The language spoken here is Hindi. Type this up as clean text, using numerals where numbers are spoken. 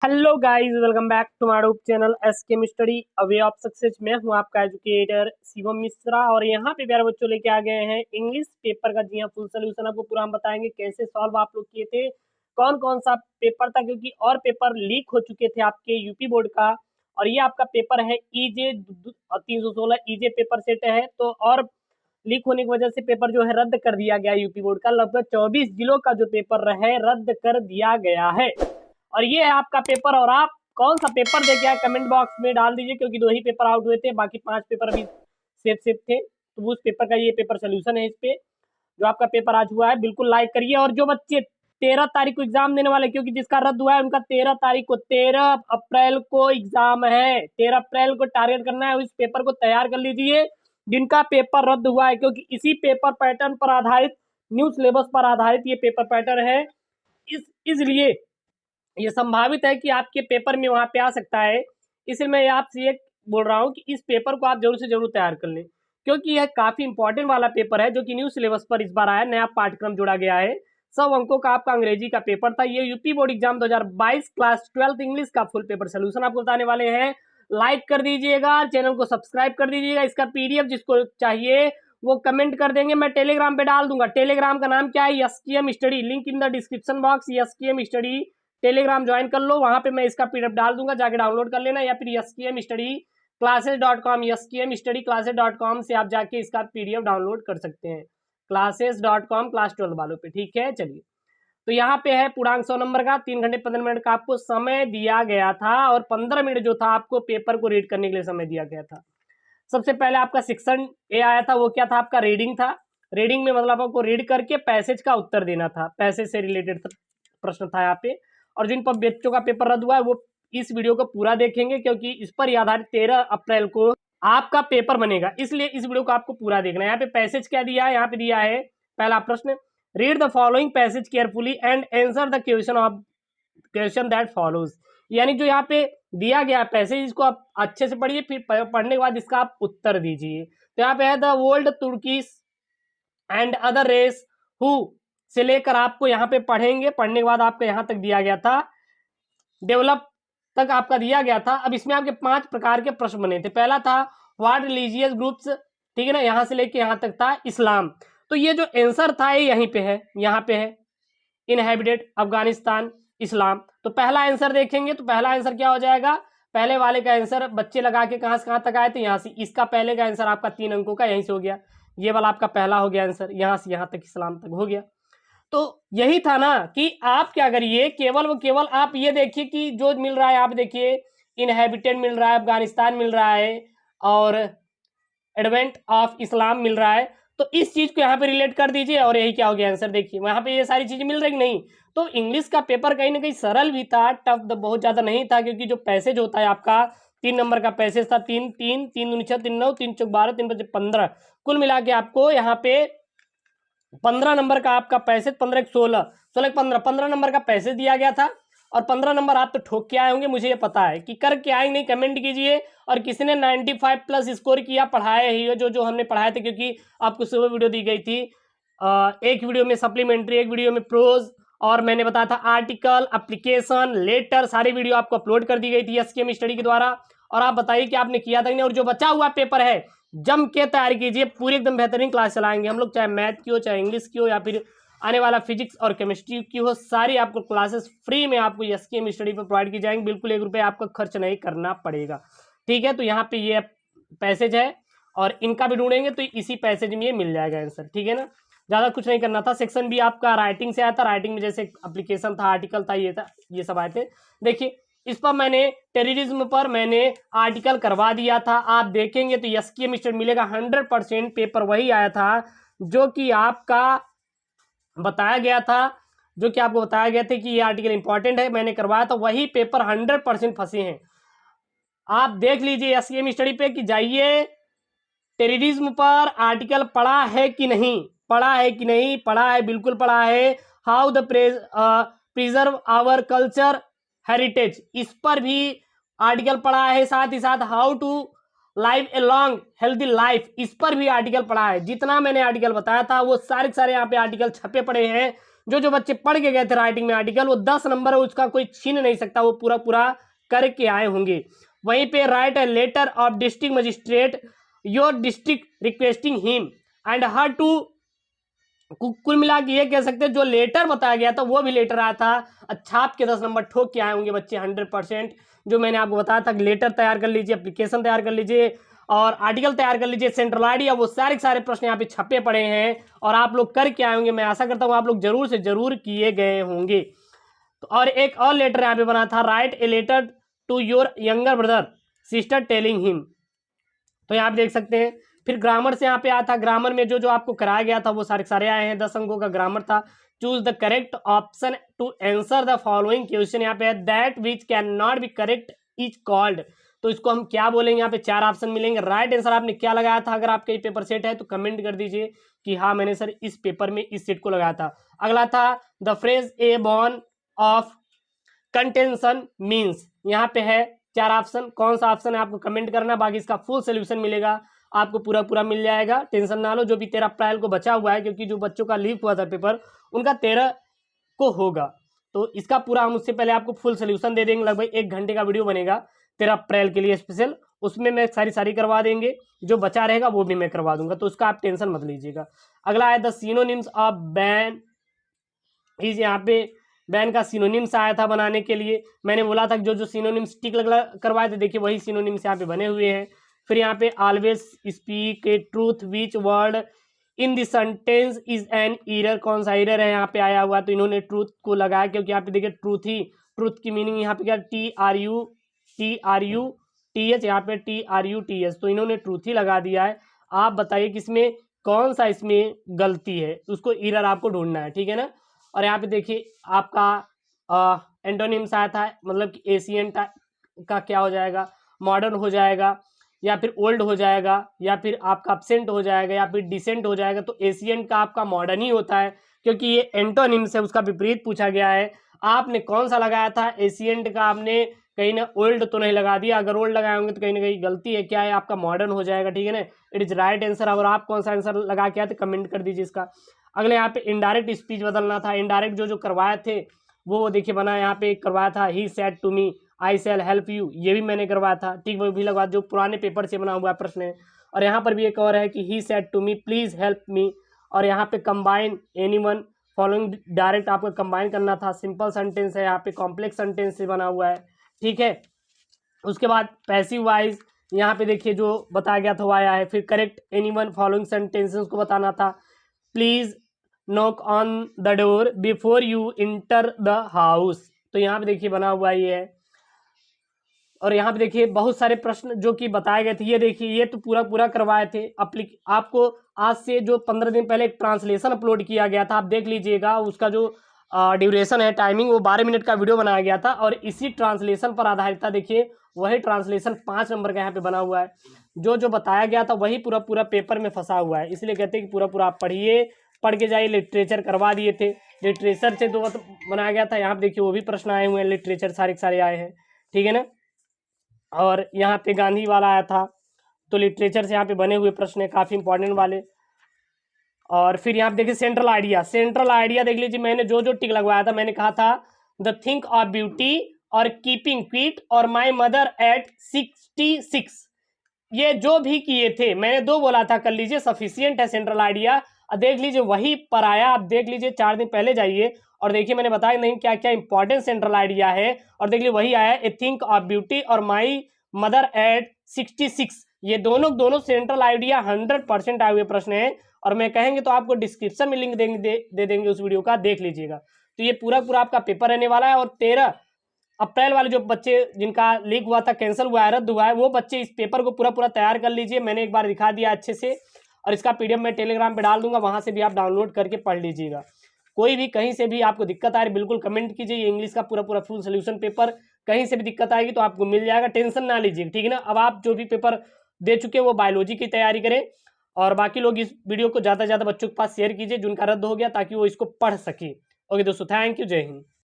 Hello guys, welcome back to my YouTube channel SK study a way of success. मैं हूं आपका एजुकेटर शिवम मिश्रा और यहां पे प्यारे बच्चों लेके आ गए हैं इंग्लिश पेपर का। जी हां, फुल सोल्यूशन आपको पूरा हम बताएंगे कैसे सॉल्व आप लोग किए थे, कौन कौन सा पेपर था, क्योंकि और पेपर लीक हो चुके थे आपके यूपी बोर्ड का। और ये आपका पेपर है ईजे 316 ईजे पेपर सेट है। तो और लीक होने की वजह से पेपर जो है रद्द कर दिया गया यूपी बोर्ड का। लगभग 24 जिलों का जो पेपर है रद्द कर दिया गया है। और ये है आपका पेपर। और आप कौन सा पेपर दे के आए कमेंट बॉक्स में डाल दीजिए, क्योंकि 2 ही पेपर आउट हुए थे, बाकी 5 पेपर अभी सेफ सेफ थे। तो उस पेपर का ये पेपर सोल्यूशन है इस पे जो आपका पेपर आज हुआ है। बिल्कुल लाइक करिए। और जो बच्चे 13 तारीख को एग्जाम देने वाले, क्योंकि जिसका रद्द हुआ है उनका 13 तारीख को 13 अप्रैल को एग्जाम है। 13 अप्रैल को टारगेट करना है, इस पेपर को तैयार कर लीजिए जिनका पेपर रद्द हुआ है, क्योंकि इसी पेपर पैटर्न पर आधारित, न्यू सिलेबस पर आधारित ये पेपर पैटर्न है। इसलिए ये संभावित है कि आपके पेपर में वहां पे आ सकता है। इसलिए मैं आपसे ये बोल रहा हूँ कि इस पेपर को आप जरूर से जरूर तैयार कर लें, क्योंकि यह काफी इंपॉर्टेंट वाला पेपर है जो कि न्यू सिलेबस पर इस बार आया, नया पाठ्यक्रम जोड़ा गया है। 100 अंकों का आपका अंग्रेजी का पेपर था। ये UP board exam 2022 class 12 English का फुल पेपर सोल्यूशन आपको बताने वाले हैं। लाइक कर दीजिएगा, चैनल को सब्सक्राइब कर दीजिएगा। इसका पीडीएफ जिसको चाहिए वो कमेंट कर देंगे, मैं टेलीग्राम पे डाल दूंगा। टेलीग्राम का नाम क्या है? SKM study, link in the description box. SKM study Telegram join कर लो, वहां पे मैं इसका पीडीएफ डाल दूंगा, जाके डाउनलोड कर लेना। या फिर एसकेएम स्टडी क्लासेस.com, एसकेएम स्टडी क्लासेस.com से आप जाके इसका पीडीएफ डाउनलोड कर सकते हैं। क्लासेस.com क्लास 12 वालों पे, ठीक है। चलिए, तो यहाँ पे है पूर्णांक 100 नंबर का। 3 घंटे 15 मिनट का आपको समय दिया गया था और 15 मिनट जो था आपको पेपर को रीड करने के लिए समय दिया गया था। सबसे पहले आपका सेक्शन ए आया था, वो क्या था? आपका रीडिंग था। रीडिंग में मतलब आपको रीड करके पैसेज का उत्तर देना था, पैसेज से रिलेटेड प्रश्न था यहाँ पे। और जिन पर बच्चों का पेपर रद्द हुआ है वो इस वीडियो को पूरा देखेंगे, क्योंकि इस पर आधारित 13 अप्रैल को आपका पेपर बनेगा, इसलिए इस वीडियो को आपको पूरा देखना है। यहाँ पे पैसेज क्या दिया है? यहाँ पे दिया है पहला प्रश्न, read the following passage carefully and answer the question that follows. यानी जो यहाँ पे दिया गया पैसेज, इसको आप अच्छे से पढ़िए, फिर पढ़ने के बाद इसका आप उत्तर दीजिए। तो यहाँ पे है द वर्ल्ड तुर्कीस एंड अदर रेस हु से लेकर आपको यहाँ पे पढ़ेंगे। पढ़ने के बाद आपको यहाँ तक दिया गया था, डेवलप तक आपका दिया गया था। अब इसमें आपके 5 प्रकार के प्रश्न बने थे। पहला था व्हाट रिलीजियस ग्रुप्स, ठीक है ना, यहाँ से लेके यहाँ तक था इस्लाम। तो ये जो आंसर था ये यहीं पे है, यहाँ पे है इनहेबिटेड अफगानिस्तान इस्लाम। तो पहला आंसर देखेंगे तो पहला आंसर क्या हो जाएगा? पहले वाले का आंसर बच्चे लगा के कहां से कहां तक आए थे? यहाँ से। इसका पहले का आंसर आपका 3 अंकों का यहीं से हो गया। ये वाला आपका पहला हो गया आंसर, यहाँ से यहाँ तक इस्लाम तक हो गया। तो यही था ना कि आप क्या करिए, केवल वो केवल आप ये देखिए कि जो मिल रहा है, आप देखिए इनहेबिटेड मिल रहा है, अफगानिस्तान मिल रहा है और एडवेंट ऑफ इस्लाम मिल रहा है। तो इस चीज को यहाँ पे रिलेट कर दीजिए और यही क्या हो गया आंसर। देखिए वहां पे ये सारी चीजें मिल रही नहीं। तो इंग्लिश का पेपर कहीं ना कहीं सरल भी था, टफ बहुत ज्यादा नहीं था, क्योंकि जो पैसेज होता है आपका 3 नंबर का पैसेज था। 3 3 3 दूनी 6 3 9 3 चौक 12 3 5 15, कुल मिला के आपको यहाँ पे 15 नंबर का आपका पैसेज, 15 16 16 15 नंबर का पैसेज दिया गया था। और 15 नंबर आप तो ठोक के आए होंगे, मुझे ये पता है कि करके आए नहीं, कमेंट कीजिए। और किसी ने 95 प्लस स्कोर किया, पढ़ाए ही जो हमने पढ़ाए थे, क्योंकि आपको सुबह वीडियो दी गई थी, एक वीडियो में सप्लीमेंट्री, एक वीडियो में प्रोज, और मैंने बताया था आर्टिकल, एप्लीकेशन, लेटर, सारी वीडियो आपको अपलोड कर दी गई थी एसकेएम स्टडी के द्वारा। और आप बताइए कि आपने किया था कि नहीं। और जो बचा हुआ पेपर है जम के तैयारी कीजिए, पूरी एकदम बेहतरीन क्लास चलाएंगे हम लोग, चाहे मैथ की हो, चाहे इंग्लिश की हो, या फिर आने वाला फिजिक्स और केमिस्ट्री की हो। सारी आपको क्लासेस फ्री में आपको एसकेएम स्टडी पर प्रोवाइड की जाएंगी, बिल्कुल 1 रुपये आपको खर्च नहीं करना पड़ेगा, ठीक है। तो यहाँ पे ये पैसेज है और इनका भी ढूंढेंगे तो इसी पैसेज में ये मिल जाएगा आंसर, ठीक है ना। ज़्यादा कुछ नहीं करना था। सेक्शन भी आपका राइटिंग से आया था, राइटिंग में जैसे एप्लीकेशन था, आर्टिकल था, ये सब आए थे। देखिए इस पर मैंने टेररिज्म पर मैंने आर्टिकल करवा दिया था, आप देखेंगे तो एसकेएम स्टडी मिलेगा। 100% पेपर वही आया था जो कि आपका बताया गया था, जो कि आपको बताया गया था कि ये आर्टिकल इंपॉर्टेंट है, मैंने करवाया था, वही पेपर 100% फंसे हैं। आप देख लीजिए एसकेएम स्टडी पे कि जाइए, टेररिज्म पर आर्टिकल पढ़ा है कि नहीं, पढ़ा है कि नहीं, पढ़ा है, बिल्कुल पढ़ा है। How the preserve our culture heritage, इस पर भी आर्टिकल पढ़ा है। साथ ही साथ how to live a long healthy life, इस पर भी आर्टिकल पढ़ा है। जितना मैंने आर्टिकल बताया था वो सारे यहाँ पे आर्टिकल छपे पड़े हैं, जो जो बच्चे पढ़ के गए थे राइटिंग में आर्टिकल, वो 10 नंबर है उसका कोई छीन नहीं सकता, वो पूरा पूरा करके आए होंगे। वहीं पे write a letter of district magistrate your district requesting him and her to, कुल मिला के ये कह सकते हैं जो लेटर बताया गया था वो भी लेटर आया था, छाप के 10 नंबर ठोक के आए होंगे बच्चे 100%। जो मैंने आपको बताया था लेटर तैयार कर लीजिए, एप्लीकेशन तैयार कर लीजिए और आर्टिकल तैयार कर लीजिए, सेंट्रल आइडिया, वो सारे के सारे प्रश्न यहाँ पे छपे पड़े हैं और आप लोग करके आए होंगे। मैं आशा करता हूँ आप लोग जरूर से जरूर किए गए होंगे। तो और एक और लेटर यहाँ पे बना था, write a letter to your younger brother sister telling him. तो यहाँ पे देख सकते हैं। फिर ग्रामर से यहाँ पे आया था, ग्रामर में जो जो आपको कराया गया था वो सारे सारे आए हैं। 10 अंकों का ग्रामर था। Choose the correct option to answer the following question, यहाँ पे है that which can not be correct is called. तो इसको हम क्या बोलेंगे, यहाँ पे 4 ऑप्शन मिलेंगे। राइट आंसर आपने क्या लगाया था, अगर आपका ये पेपर सेट है तो कमेंट कर दीजिए कि हाँ मैंने सर इस पेपर में इस सेट को लगाया था। अगला था the phrase A born of contention means, यहाँ पे है 4 ऑप्शन। कौन सा ऑप्शन है आपको कमेंट करना, बाकी इसका फुल सोल्यूशन मिलेगा आपको, पूरा पूरा मिल जाएगा, टेंशन ना लो। जो भी 13 अप्रैल को बचा हुआ है, क्योंकि जो बच्चों का लीक हुआ था पेपर उनका 13 को होगा, तो इसका पूरा हम उससे पहले आपको फुल सोल्यूशन दे देंगे। लगभग 1 घंटे का वीडियो बनेगा 13 अप्रैल के लिए स्पेशल, उसमें मैं सारी करवा देंगे, जो बचा रहेगा वो भी मैं करवा दूंगा, तो उसका आप टेंशन मत लीजिएगा। अगला है the synonyms of ban is, यहाँ पे बैन का सिनोनिम्स आया था बनाने के लिए। मैंने बोला था जो जो सिनोनिम्स टिक करवाए थे, देखिए वही सिनोनिम्स यहाँ पे बने हुए हैं। फिर यहाँ पे always speak a truth which word in the sentence is an error, कौन सा एरर है यहाँ पे आया हुआ, तो इन्होंने ट्रूथ को लगाया, क्योंकि यहाँ पे देखिए ट्रूथ ही, ट्रूथ की मीनिंग यहाँ पे क्या, TRUTH, यहाँ पे TRUTH, तो इन्होंने ट्रूथ ही लगा दिया है। आप बताइए किसमें कौन सा इसमें गलती है, उसको एरर आपको ढूंढना है, ठीक है ना। और यहाँ पे देखिए आपका एंटोनिम्स आया था, मतलब कि एशियंट का क्या हो जाएगा, मॉडर्न हो जाएगा, या फिर ओल्ड हो जाएगा, या फिर आपका अपसेंट हो जाएगा, या फिर डिसेंट हो जाएगा। तो एशियंट का आपका मॉडर्न ही होता है, क्योंकि ये एंटोनिम्स है, उसका विपरीत पूछा गया है। आपने कौन सा लगाया था, एशियंट का आपने कहीं ना ओल्ड तो नहीं लगा दिया, अगर ओल्ड लगाए होंगे तो कहीं ना कहीं गलती है, क्या है आपका मॉडर्न हो जाएगा, ठीक है ना। It is right answer. और आप कौन सा आंसर लगा के आए तो कमेंट कर दीजिए इसका। अगले यहाँ पे इनडायरेक्ट स्पीच बदलना था, इनडायरेक्ट जो जो करवाए थे वो देखिए बना, यहाँ पे करवाया था he said to me I shall help you, ये भी मैंने करवाया था, ठीक, वो भी लगवा, जो पुराने पेपर से बना हुआ प्रश्न है। और यहाँ पर भी एक और है कि he said to me please help me, और यहाँ पे कंबाइन एनीवन फॉलोइंग, डायरेक्ट आपको कंबाइन करना था। सिंपल सेंटेंस है, यहाँ पे कॉम्प्लेक्स सेंटेंस से बना हुआ है, ठीक है। उसके बाद पैसिव वाइज यहाँ पे देखिए जो बताया गया था वो आया है। फिर करेक्ट एनीवन फॉलोइंग सेंटेंसेस को बताना था। Please knock on the door before you enter the house, तो यहाँ पे देखिए बना हुआ ये है। और यहाँ पे देखिए बहुत सारे प्रश्न जो कि बताए गए थे, ये देखिए ये तो पूरा पूरा करवाए थे। आपको आज से जो 15 दिन पहले एक ट्रांसलेशन अपलोड किया गया था, आप देख लीजिएगा, उसका जो ड्यूरेशन है, टाइमिंग, वो 12 मिनट का वीडियो बनाया गया था और इसी ट्रांसलेशन पर आधारित था। देखिए वही ट्रांसलेशन 5 नंबर का यहाँ पे बना हुआ है, जो जो बताया गया था वही पूरा पूरा पेपर में फंसा हुआ है, इसलिए कहते हैं कि पूरा पूरा आप पढ़िए, पढ़ के जाइए। लिटरेचर करवा दिए थे, लिटरेचर से तो बनाया गया था, यहाँ पे देखिए वो भी प्रश्न आए हुए हैं, लिटरेचर सारे के सारे आए हैं, ठीक है ना। और यहाँ पे गांधी वाला आया था, तो लिटरेचर से यहाँ पे बने हुए प्रश्न है काफ़ी इंपॉर्टेंट वाले। और फिर यहाँ पे देखिए सेंट्रल आइडिया, सेंट्रल आइडिया देख लीजिए, मैंने जो जो टिक लगवाया था, मैंने कहा था द थिंक ऑफ ब्यूटी और कीपिंग क्विट और माई मदर एट 66, ये जो भी किए थे मैंने 2 बोला था, कर लीजिए, सफिशियंट है सेंट्रल आइडिया। देख लीजिए वही पर आया, आप देख लीजिए 4 दिन पहले जाइए और देखिए मैंने बताया नहीं क्या क्या इंपॉर्टेंट सेंट्रल आइडिया है, और देख लीजिए वही आया, ए थिंक ऑफ ब्यूटी और माई मदर एट 66, ये दोनों सेंट्रल आइडिया 100% आए हुए प्रश्न है। और मैं कहेंगे तो आपको डिस्क्रिप्शन में लिंक दे देंगे उस वीडियो का, देख लीजिएगा। तो ये पूरा पूरा आपका पेपर रहने वाला है। और 13 अप्रैल वाले जो बच्चे जिनका लीक हुआ था, कैंसिल हुआ है, रद्द हुआ है, वो बच्चे इस पेपर को पूरा पूरा तैयार कर लीजिए। मैंने एक बार दिखा दिया अच्छे से, और इसका PDF मैं टेलीग्राम पे डाल दूंगा, वहां से भी आप डाउनलोड करके पढ़ लीजिएगा। कोई भी कहीं से भी आपको दिक्कत आ रही बिल्कुल कमेंट कीजिए। ये इंग्लिश का पूरा पूरा फुल सोल्यूशन पेपर, कहीं से भी दिक्कत आएगी तो आपको मिल जाएगा, टेंशन ना लीजिए, ठीक है ना। अब आप जो भी पेपर दे चुके हैं वो बायोलॉजी की तैयारी करें, और बाकी लोग इस वीडियो को ज़्यादा से ज़्यादा बच्चों के पास शेयर कीजिए जिनका रद्द हो गया, ताकि वो इसको पढ़ सके। ओके दोस्तों, थैंक यू, जय हिंद।